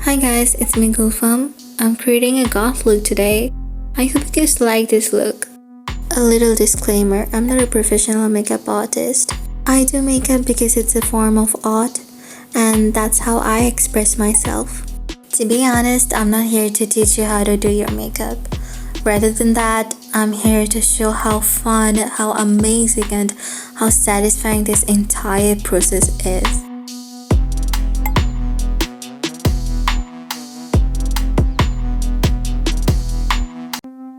Hi guys, it's me Gulfam. I'm creating a goth look today. I hope you guys like this look. A little disclaimer, I'm not a professional makeup artist. I do makeup because it's a form of art and that's how I express myself. To be honest, I'm not here to teach you how to do your makeup. Rather than that, I'm here to show how fun, how amazing and how satisfying this entire process is.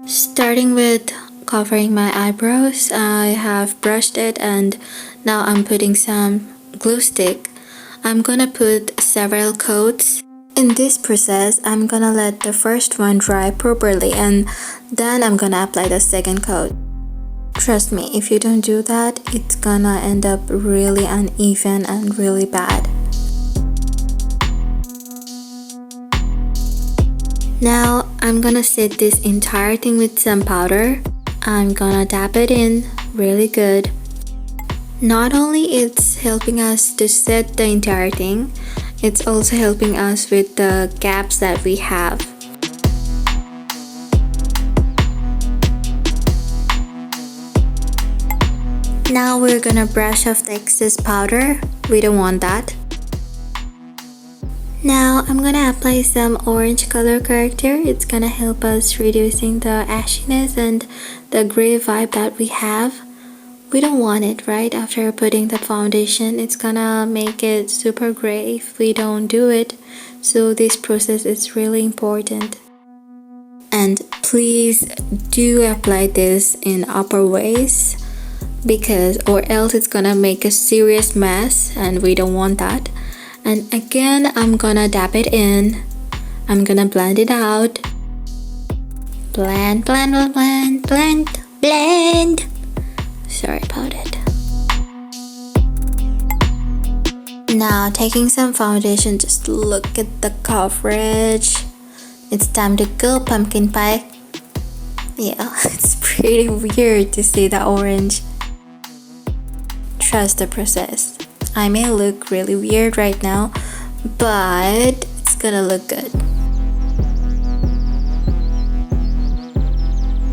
Starting with covering my eyebrows, I have brushed it and now I'm putting some glue stick. I'm gonna put several coats. In this process, I'm gonna let the first one dry properly and then I'm gonna apply the second coat. Trust me, if you don't do that, it's gonna end up really uneven and really bad. Now I'm gonna set this entire thing with some powder. I'm gonna dab it in really good. Not only it's helping us to set the entire thing, it's also helping us with the gaps that we have. Now we're gonna brush off the excess powder. We don't want that. Now I'm gonna apply some orange color corrector. It's gonna help us reducing the ashiness and the gray vibe that we have. We don't want it right after putting the foundation. It's gonna make it super gray if we don't do it. So this process is really important. And please do apply this in upper ways or else it's gonna make a serious mess and we don't want that. And again, I'm gonna dab it in. I'm gonna blend it out. Blend, blend, blend, blend, blend. Sorry about it. Now taking some foundation, just look at the coverage. It's time to go pumpkin pie. Yeah, it's pretty weird to see the orange. Trust the process. I may look really weird right now, but it's gonna look good.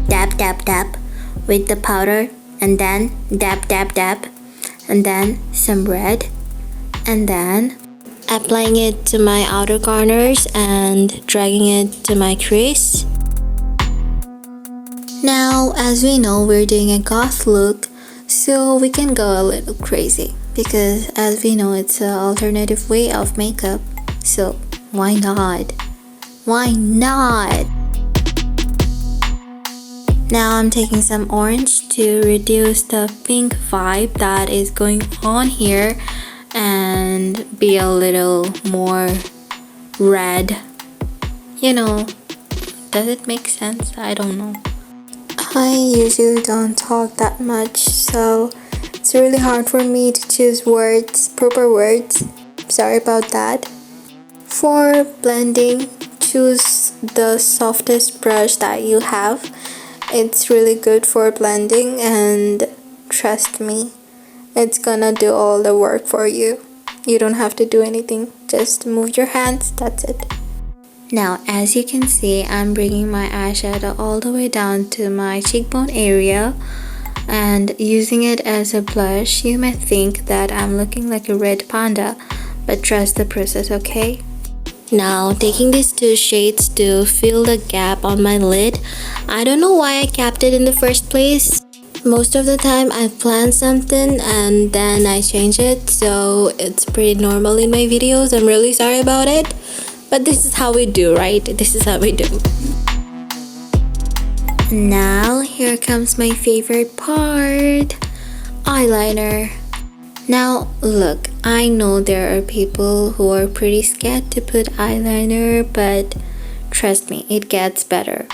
Dab, dab, dab with the powder, and then dab, dab, dab, and then some red, and then applying it to my outer corners and dragging it to my crease. Now, as we know, we're doing a goth look, so we can go a little crazy. Because as we know, it's an alternative way of makeup, so why not? Why not? Now I'm taking some orange to reduce the pink vibe that is going on here and be a little more red. You know, does it make sense? I don't know. I usually don't talk that much, so it's really hard for me to choose words, proper words. Sorry about that. For blending, choose the softest brush that you have. It's really good for blending and trust me, it's gonna do all the work for you. You don't have to do anything, just move your hands, that's it. Now, as you can see, I'm bringing my eyeshadow all the way down to my cheekbone area. And using it as a blush, you may think that I'm looking like a red panda, but trust the process, okay? Now taking these two shades to fill the gap on my lid. I don't know why I kept it in the first place. Most of the time I plan something and then I change it, so it's pretty normal in my videos. I'm really sorry about it, but this is how we do, right? This is how we do. Now, here comes my favorite part, eyeliner. Now, look, I know there are people who are pretty scared to put eyeliner, but trust me, it gets better.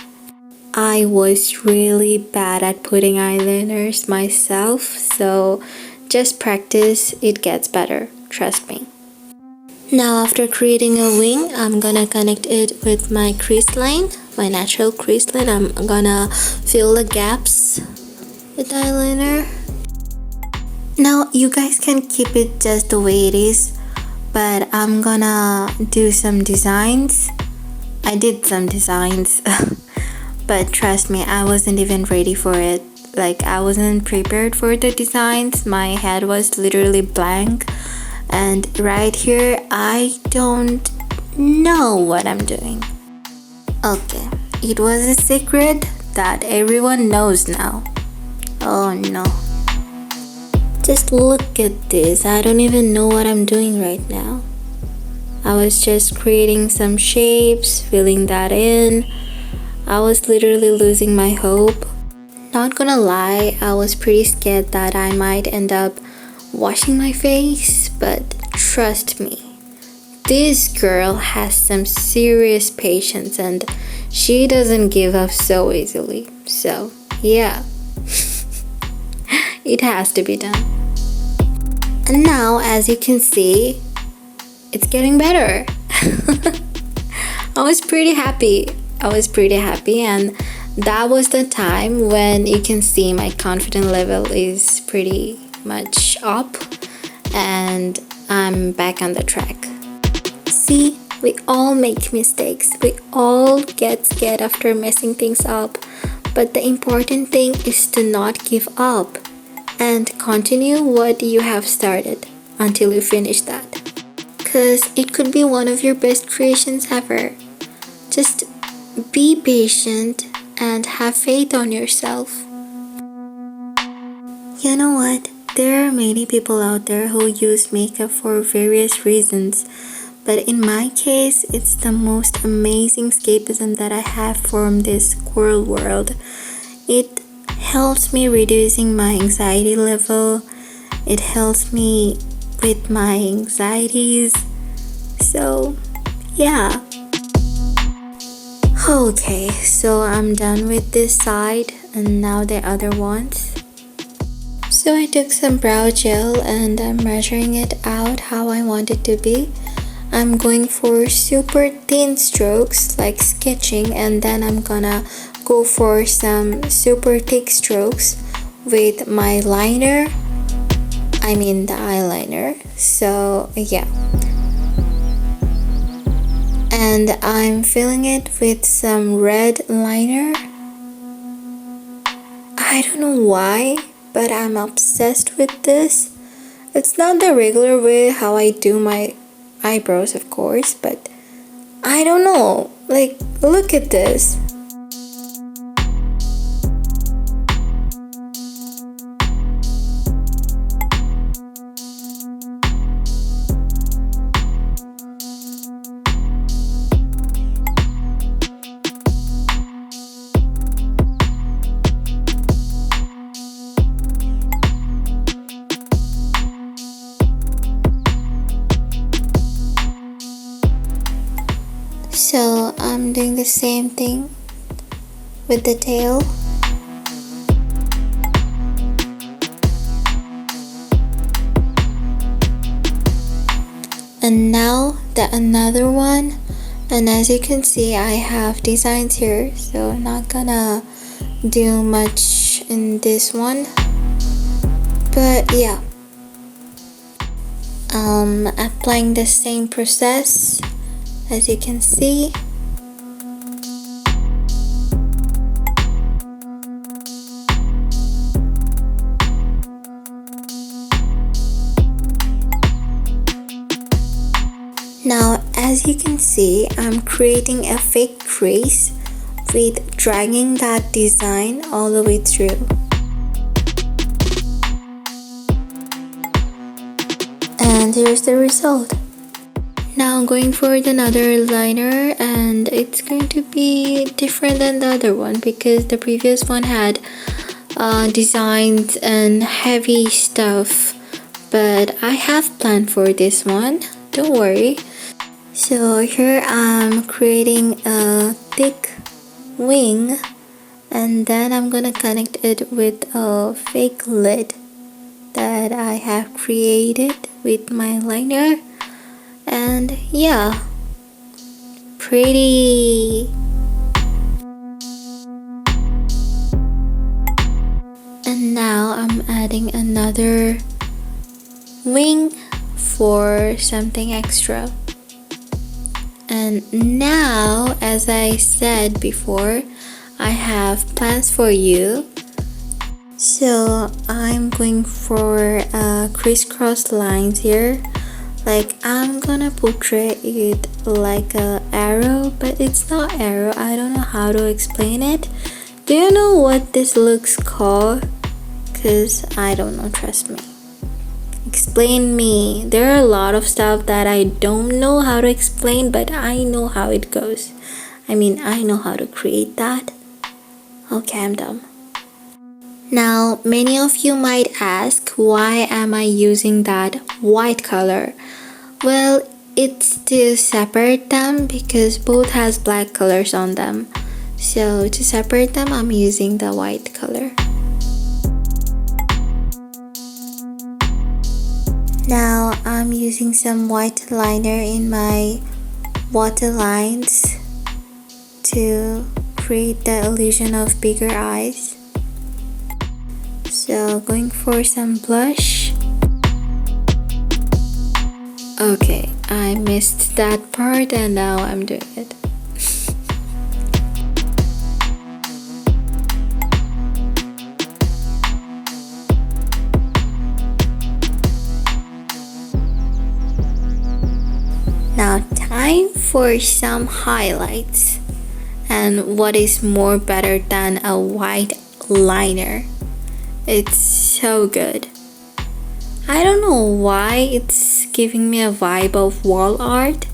I was really bad at putting eyeliners myself, so just practice, it gets better, trust me. Now, after creating a wing, I'm gonna connect it with my crease line. My natural crease line. I'm gonna fill the gaps with eyeliner. Now you guys can keep it just the way it is, but I'm gonna do some designs. I did some designs, but trust me, I wasn't even ready for it. Like, I wasn't prepared for the designs. My head was literally blank, and right here, I don't know what I'm doing. Okay, it was a secret that everyone knows now. Oh no. Just look at this. I don't even know what I'm doing right now. I was just creating some shapes, filling that in. I was literally losing my hope. Not gonna lie, I was pretty scared that I might end up washing my face, but trust me, this girl has some serious patience and she doesn't give up so easily. So, yeah. It has to be done. And now, as you can see, it's getting better. I was pretty happy, and that was the time when you can see my confidence level is pretty much up and I'm back on the track. See, we all make mistakes. We all get scared after messing things up. But the important thing is to not give up and continue what you have started until you finish that. Because it could be one of your best creations ever. Just be patient and have faith on yourself. You know what? There are many people out there who use makeup for various reasons. But in my case, it's the most amazing escapism that I have from this squirrel world. It helps me reducing my anxiety level. It helps me with my anxieties. So, yeah. Okay, so I'm done with this side and now the other ones. So I took some brow gel and I'm measuring it out how I want it to be. I'm going for super thin strokes like sketching, and then I'm gonna go for some super thick strokes with my liner. I mean the eyeliner. So yeah. And I'm filling it with some red liner. I don't know why, but I'm obsessed with this. It's not the regular way how I do my eyebrows, of course, but I don't know. Like, look at this. So I'm doing the same thing with the tail. And now the another one, and as you can see I have designs here, so I'm not gonna do much in this one, but yeah, applying the same process as you can see. Now, as you can see, I'm creating a fake crease with dragging that design all the way through. And here's the result. Now I'm going for another liner, and it's going to be different than the other one because the previous one had designs and heavy stuff, but I have planned for this one, don't worry. So here I'm creating a thick wing, and then I'm gonna connect it with a fake lid that I have created with my liner. And yeah, pretty. And now I'm adding another wing for something extra. And now, as I said before, I have plans for you. So I'm going for crisscross lines here. Like I'm gonna portray it like a arrow, but it's not arrow. I don't know how to explain it. Do you know what this looks called? Cause I don't know, trust me. Explain me. There are a lot of stuff that I don't know how to explain, but I know how it goes. I mean, I know how to create that. Okay, I'm done. Now, many of you might ask, why am I using that white color? Well, it's to separate them because both has black colors on them. So to separate them, I'm using the white color. Now I'm using some white liner in my water lines to create the illusion of bigger eyes. So going for some blush. Okay, I missed that part and now I'm doing it. Now time for some highlights. And what is more better than a white liner? It's so good. I don't know why it's giving me a vibe of wall art.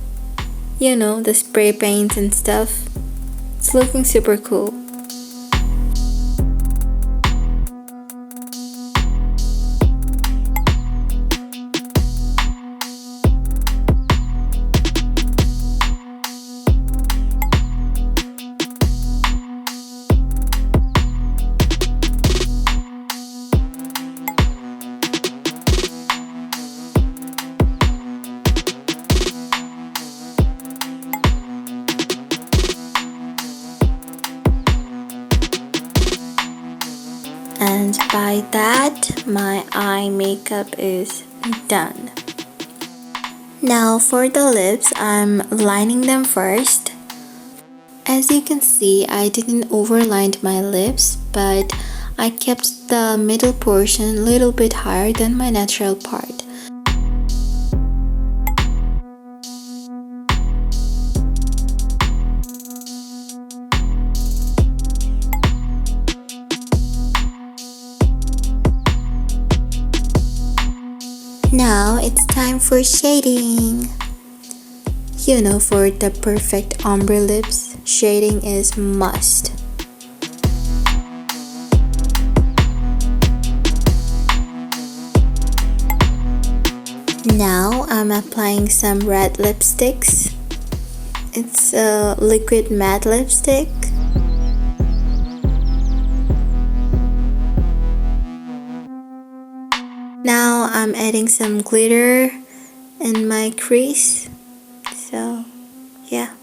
You know, the spray paints and stuff. It's looking super cool. And by that, my eye makeup is done. Now for the lips, I'm lining them first. As you can see, I didn't overline my lips, but I kept the middle portion a little bit higher than my natural part. Now it's time for shading. You know, for the perfect ombre lips, shading is must. Now I'm applying some red lipsticks. It's a liquid matte lipstick. Now I'm adding some glitter in my crease. So yeah,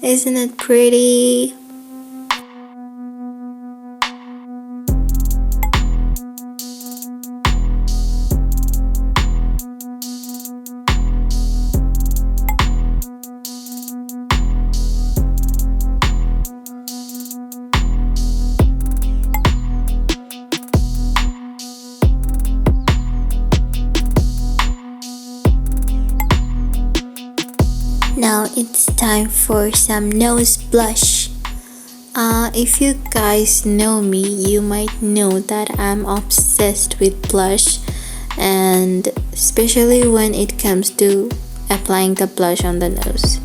isn't it pretty? Now it's time for some nose blush. If you guys know me, you might know that I'm obsessed with blush, and especially when it comes to applying the blush on the nose.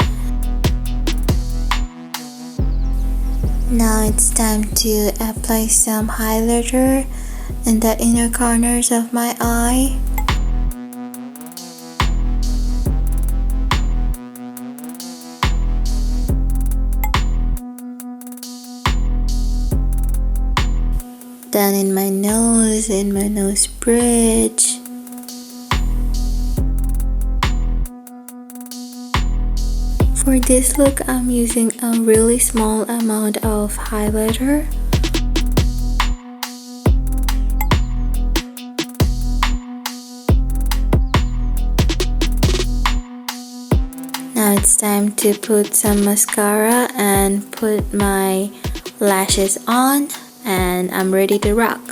Now it's time to apply some highlighter in the inner corners of my eye. Then in my nose bridge. For this look, I'm using a really small amount of highlighter. it's time to put some mascara and put my lashes on, and I'm ready to rock.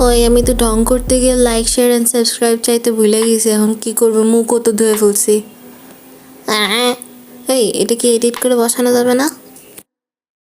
ওই আমি তো ঢং করতে গিয়ে like share and subscribe চাইতে ভুলে গেছি। এখন কি করবো, মুখও তো ধুয়ে ফেলছি। এই এটা কি এডিট করে বসানো যাবে না?